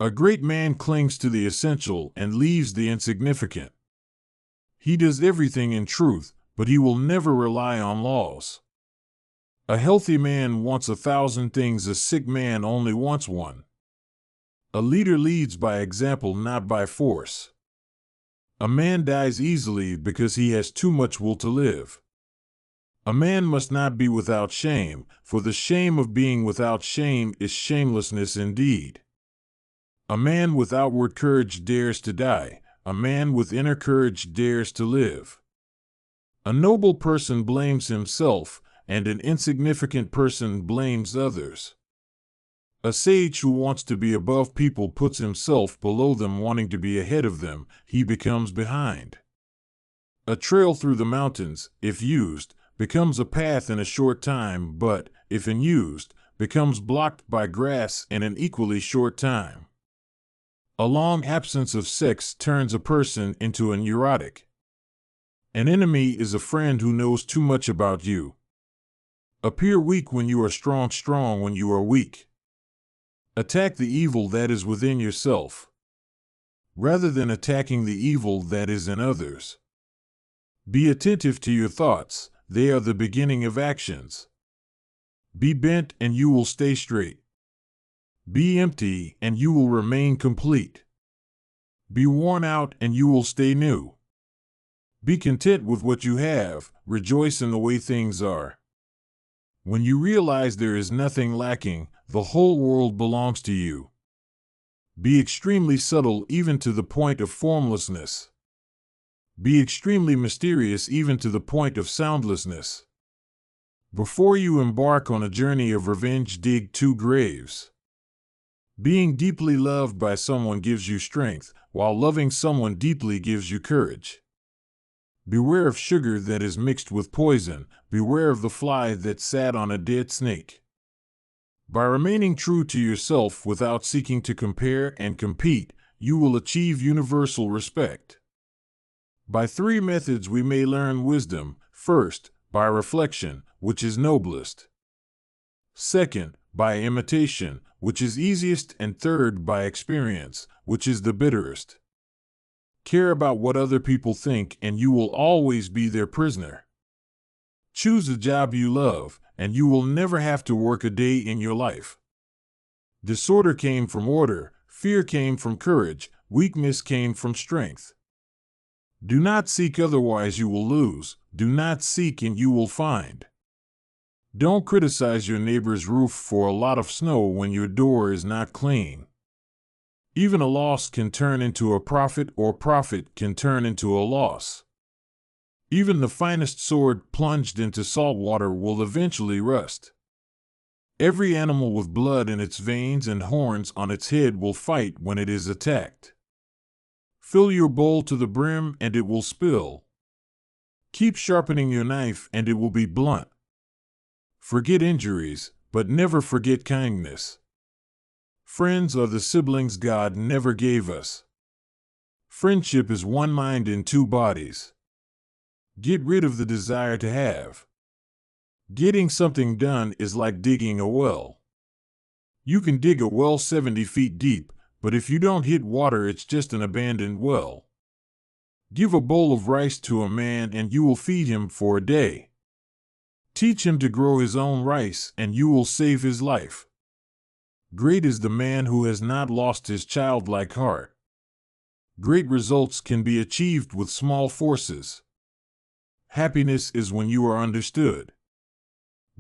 A great man clings to the essential and leaves the insignificant. He does everything in truth, but he will never rely on laws. A healthy man wants 1,000 things, a sick man only wants one. A leader leads by example, not by force. A man dies easily because he has too much will to live. A man must not be without shame, for the shame of being without shame is shamelessness indeed. A man with outward courage dares to die. A man with inner courage dares to live. A noble person blames himself, and an insignificant person blames others. A sage who wants to be above people puts himself below them, wanting to be ahead of them. He becomes behind. A trail through the mountains, if used, becomes a path in a short time, but, if unused, becomes blocked by grass in an equally short time. A long absence of sex turns a person into a neurotic. An enemy is a friend who knows too much about you. Appear weak when you are strong, strong when you are weak. Attack the evil that is within yourself, rather than attacking the evil that is in others. Be attentive to your thoughts, they are the beginning of actions. Be bent and you will stay straight. Be empty and you will remain complete. Be worn out and you will stay new. Be content with what you have, rejoice in the way things are. When you realize there is nothing lacking, the whole world belongs to you. Be extremely subtle even to the point of formlessness. Be extremely mysterious even to the point of soundlessness. Before you embark on a journey of revenge, dig 2 graves. Being deeply loved by someone gives you strength, while loving someone deeply gives you courage. Beware of sugar that is mixed with poison. Beware of the fly that sat on a dead snake. By remaining true to yourself without seeking to compare and compete, you will achieve universal respect. By 3 methods we may learn wisdom. First, by reflection, which is noblest. Second, by imitation, which is easiest, and third, by experience, which is the bitterest. Care about what other people think and you will always be their prisoner. Choose a job you love and you will never have to work a day in your life. Disorder came from order, fear came from courage, weakness came from strength. Do not seek, otherwise you will lose. Do not seek and you will find. Don't criticize your neighbor's roof for a lot of snow when your door is not clean. Even a loss can turn into a profit, or profit can turn into a loss. Even the finest sword plunged into salt water will eventually rust. Every animal with blood in its veins and horns on its head will fight when it is attacked. Fill your bowl to the brim and it will spill. Keep sharpening your knife and it will be blunt. Forget injuries, but never forget kindness. Friends are the siblings God never gave us. Friendship is 1 mind in 2 bodies. Get rid of the desire to have. Getting something done is like digging a well. You can dig a well 70 feet deep, but if you don't hit water, it's just an abandoned well. Give a bowl of rice to a man and you will feed him for a day. Teach him to grow his own rice and you will save his life. Great is the man who has not lost his childlike heart. Great results can be achieved with small forces. Happiness is when you are understood.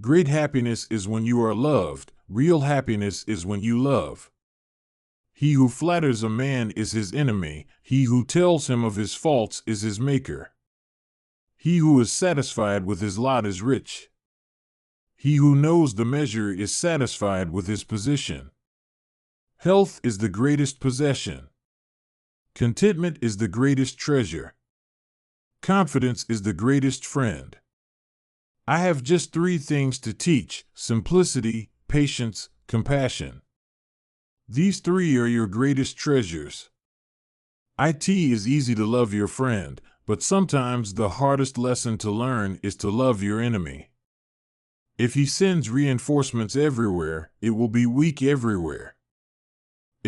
Great happiness is when you are loved. Real happiness is when you love. He who flatters a man is his enemy. He who tells him of his faults is his maker. He who is satisfied with his lot is rich. He who knows the measure is satisfied with his position. Health is the greatest possession. Contentment is the greatest treasure. Confidence is the greatest friend. I have just 3 things to teach: simplicity, patience, compassion. These 3 are your greatest treasures. It is easy to love your friend, but sometimes the hardest lesson to learn is to love your enemy. If he sends reinforcements everywhere, it will be weak everywhere.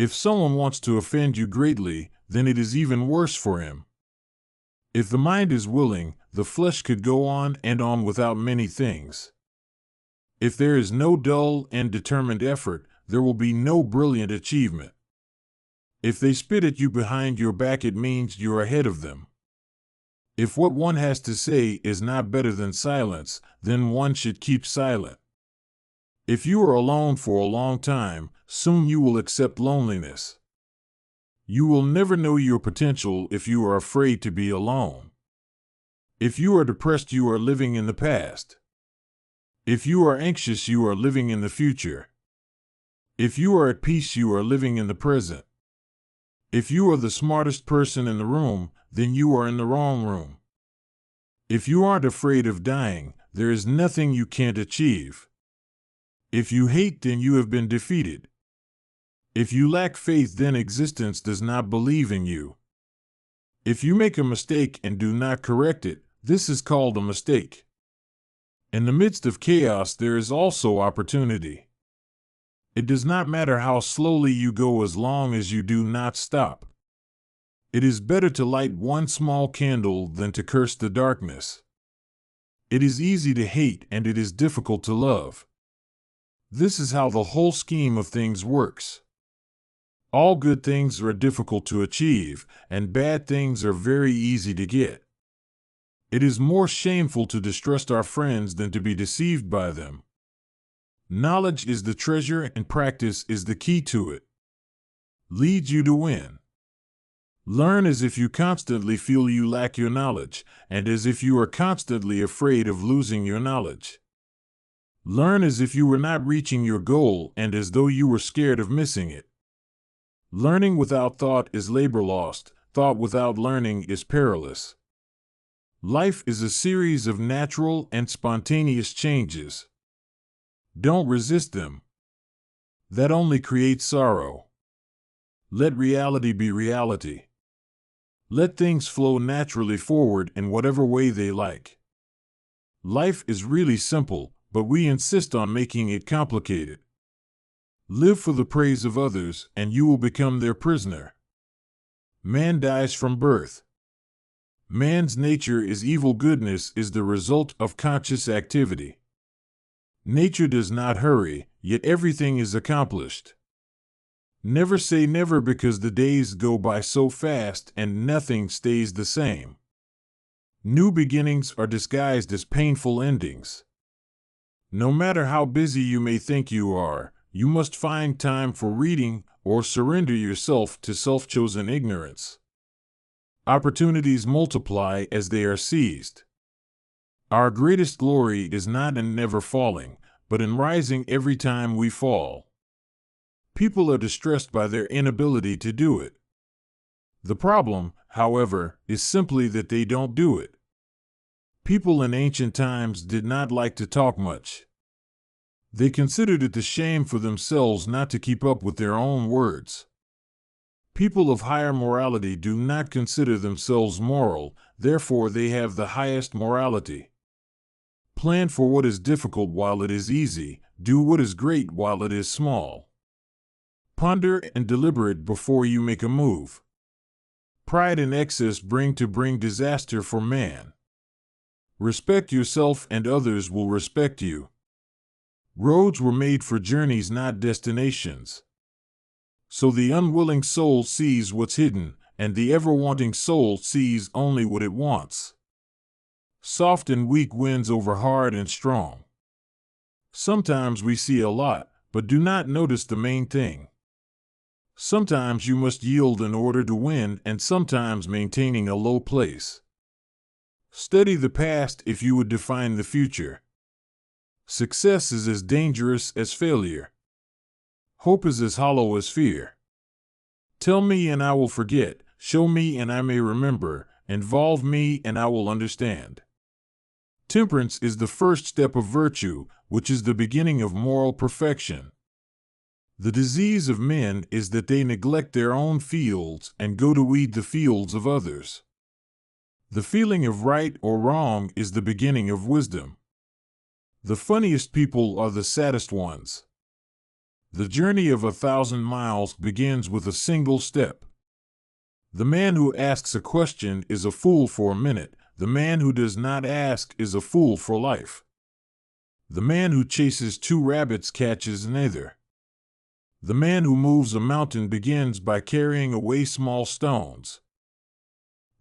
If someone wants to offend you greatly, then it is even worse for him. If the mind is willing, the flesh could go on and on without many things. If there is no dull and determined effort, there will be no brilliant achievement. If they spit at you behind your back, it means you're ahead of them. If what one has to say is not better than silence, then one should keep silent. If you are alone for a long time, soon you will accept loneliness. You will never know your potential if you are afraid to be alone. If you are depressed, you are living in the past. If you are anxious, you are living in the future. If you are at peace, you are living in the present. If you are the smartest person in the room, then you are in the wrong room. If you aren't afraid of dying, there is nothing you can't achieve. If you hate, then you have been defeated. If you lack faith, then existence does not believe in you. If you make a mistake and do not correct it, this is called a mistake. In the midst of chaos, there is also opportunity. It does not matter how slowly you go as long as you do not stop. It is better to light one small candle than to curse the darkness. It is easy to hate and it is difficult to love. This is how the whole scheme of things works. All good things are difficult to achieve, and bad things are very easy to get. It is more shameful to distrust our friends than to be deceived by them. Knowledge is the treasure and practice is the key to it. Leads you to win. Learn as if you constantly feel you lack your knowledge, and as if you are constantly afraid of losing your knowledge. Learn as if you were not reaching your goal and as though you were scared of missing it. Learning without thought is labor lost. Thought without learning is perilous. Life is a series of natural and spontaneous changes. Don't resist them. That only creates sorrow. Let reality be reality. Let things flow naturally forward in whatever way they like. Life is really simple, but we insist on making it complicated. Live for the praise of others, and you will become their prisoner. Man dies from birth. Man's nature is evil. Goodness is the result of conscious activity. Nature does not hurry, yet everything is accomplished. Never say never, because the days go by so fast and nothing stays the same. New beginnings are disguised as painful endings. No matter how busy you may think you are, you must find time for reading or surrender yourself to self-chosen ignorance. Opportunities multiply as they are seized. Our greatest glory is not in never falling, but in rising every time we fall. People are distressed by their inability to do it. The problem, however, is simply that they don't do it. People in ancient times did not like to talk much. They considered it a shame for themselves not to keep up with their own words. People of higher morality do not consider themselves moral, therefore they have the highest morality. Plan for what is difficult while it is easy, do what is great while it is small. Ponder and deliberate before you make a move. Pride and excess bring disaster for man. Respect yourself and others will respect you. Roads were made for journeys, not destinations. So the unwilling soul sees what's hidden, and the ever-wanting soul sees only what it wants. Soft and weak wins over hard and strong. Sometimes we see a lot, but do not notice the main thing. Sometimes you must yield in order to win, and sometimes maintaining a low place. Study the past if you would define the future. Success is as dangerous as failure. Hope is as hollow as fear. Tell me and I will forget, show me and I may remember, involve me and I will understand. Temperance is the first step of virtue, which is the beginning of moral perfection. The disease of men is that they neglect their own fields and go to weed the fields of others. The feeling of right or wrong is the beginning of wisdom. The funniest people are the saddest ones. The journey of 1,000 miles begins with a single step. The man who asks a question is a fool for a minute. The man who does not ask is a fool for life. The man who chases 2 rabbits catches neither. The man who moves a mountain begins by carrying away small stones.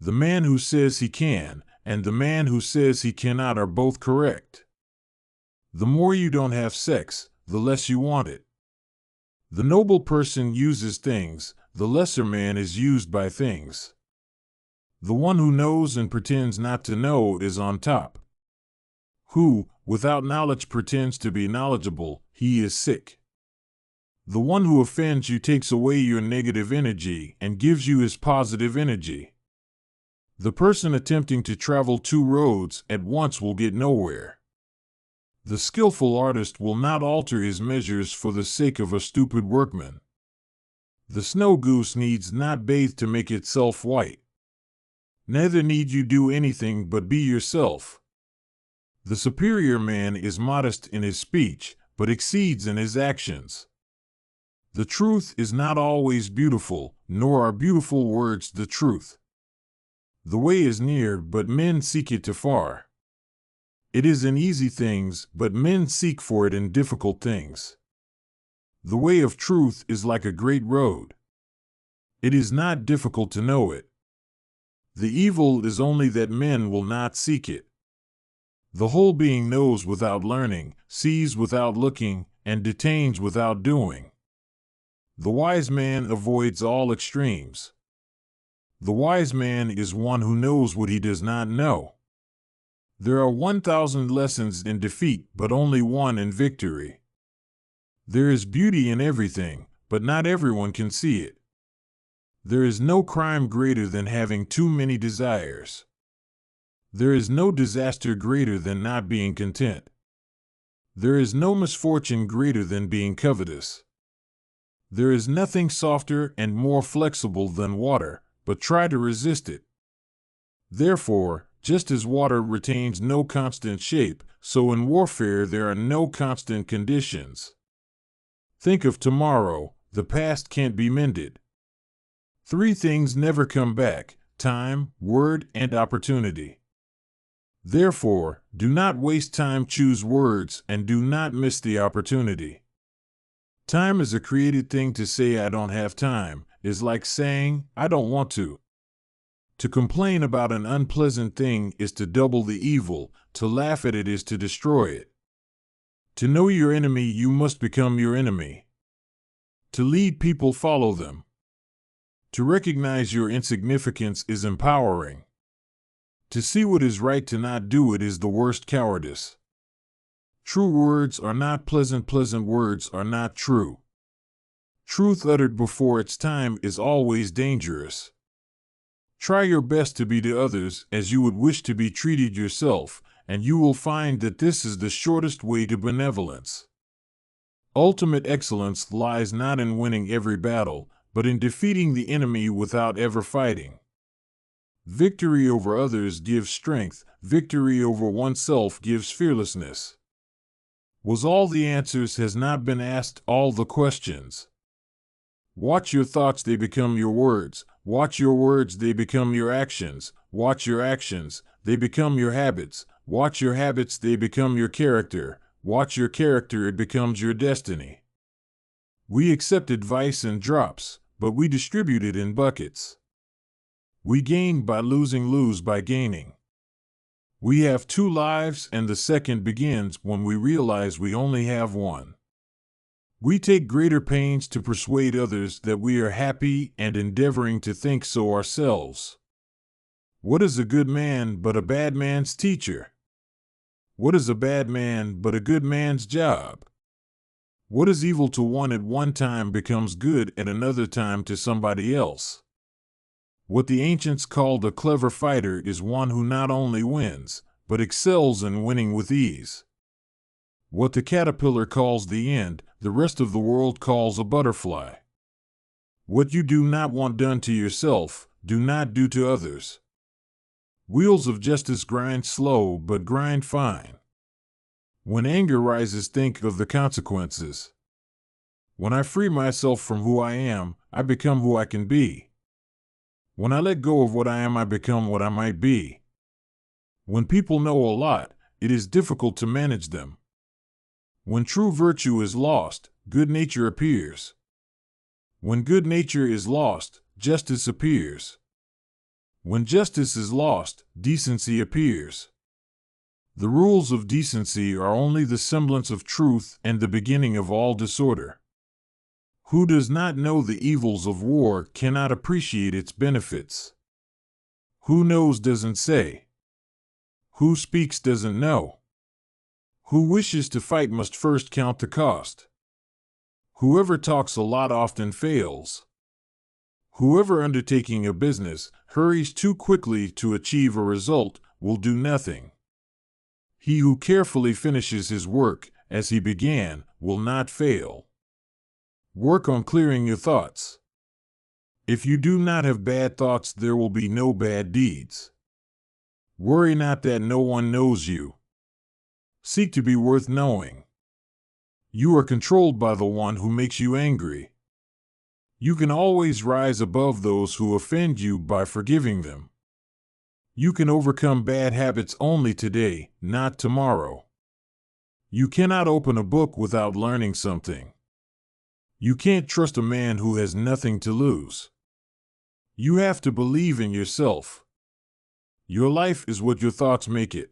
The man who says he can and the man who says he cannot are both correct. The more you don't have sex, the less you want it. The noble person uses things, the lesser man is used by things. The one who knows and pretends not to know is on top. Who, without knowledge, pretends to be knowledgeable, he is sick. The one who offends you takes away your negative energy and gives you his positive energy. The person attempting to travel 2 roads at once will get nowhere. The skillful artist will not alter his measures for the sake of a stupid workman. The snow goose needs not bathe to make itself white. Neither need you do anything but be yourself. The superior man is modest in his speech, but exceeds in his actions. The truth is not always beautiful, nor are beautiful words the truth. The way is near, but men seek it afar. It is in easy things, but men seek for it in difficult things. The way of truth is like a great road. It is not difficult to know it. The evil is only that men will not seek it. The whole being knows without learning, sees without looking, and detains without doing. The wise man avoids all extremes. The wise man is one who knows what he does not know. There are 1,000 lessons in defeat, but only one in victory. There is beauty in everything, but not everyone can see it. There is no crime greater than having too many desires. There is no disaster greater than not being content. There is no misfortune greater than being covetous. There is nothing softer and more flexible than water, but try to resist it. Therefore, just as water retains no constant shape, so in warfare there are no constant conditions. Think of tomorrow, the past can't be mended. 3 things never come back: time, word, and opportunity. Therefore, do not waste time, choose words, and do not miss the opportunity. Time is a created thing. To say I don't have time is like saying I don't want to. To complain about an unpleasant thing is to double the evil, to laugh at it is to destroy it. To know your enemy, you must become your enemy. To lead people, follow them. To recognize your insignificance is empowering. To see what is right, to not do it is the worst cowardice. True words are not pleasant, pleasant words are not true. Truth uttered before its time is always dangerous. Try your best to be to others as you would wish to be treated yourself, and you will find that this is the shortest way to benevolence. Ultimate excellence lies not in winning every battle, but in defeating the enemy without ever fighting. Victory over others gives strength, victory over oneself gives fearlessness. Was all the answers, has not been asked all the questions. Watch your thoughts, they become your words. Watch your words, they become your actions. Watch your actions, they become your habits. Watch your habits, they become your character. Watch your character, it becomes your destiny. We accept advice in drops, but we distribute it in buckets. We gain by losing, lose by gaining. We have 2 lives, and the second begins when we realize we only have one. We take greater pains to persuade others that we are happy and endeavoring to think so ourselves. What is a good man but a bad man's teacher? What is a bad man but a good man's job? What is evil to one at one time becomes good at another time to somebody else. What the ancients called a clever fighter is one who not only wins, but excels in winning with ease. What the caterpillar calls the end, the rest of the world calls a butterfly. What you do not want done to yourself, do not do to others. Wheels of justice grind slow but grind fine. When anger rises, think of the consequences. When I free myself from who I am, I become who I can be. When I let go of what I am, I become what I might be. When people know a lot, it is difficult to manage them. When true virtue is lost, good nature appears. When good nature is lost, justice appears. When justice is lost, decency appears. The rules of decency are only the semblance of truth and the beginning of all disorder. Who does not know the evils of war cannot appreciate its benefits. Who knows doesn't say. Who speaks doesn't know. Who wishes to fight must first count the cost. Whoever talks a lot often fails. Whoever undertaking a business hurries too quickly to achieve a result will do nothing. He who carefully finishes his work as he began will not fail. Work on clearing your thoughts. If you do not have bad thoughts, there will be no bad deeds. Worry not that no one knows you. Seek to be worth knowing. You are controlled by the one who makes you angry. You can always rise above those who offend you by forgiving them. You can overcome bad habits only today, not tomorrow. You cannot open a book without learning something. You can't trust a man who has nothing to lose. You have to believe in yourself. Your life is what your thoughts make it.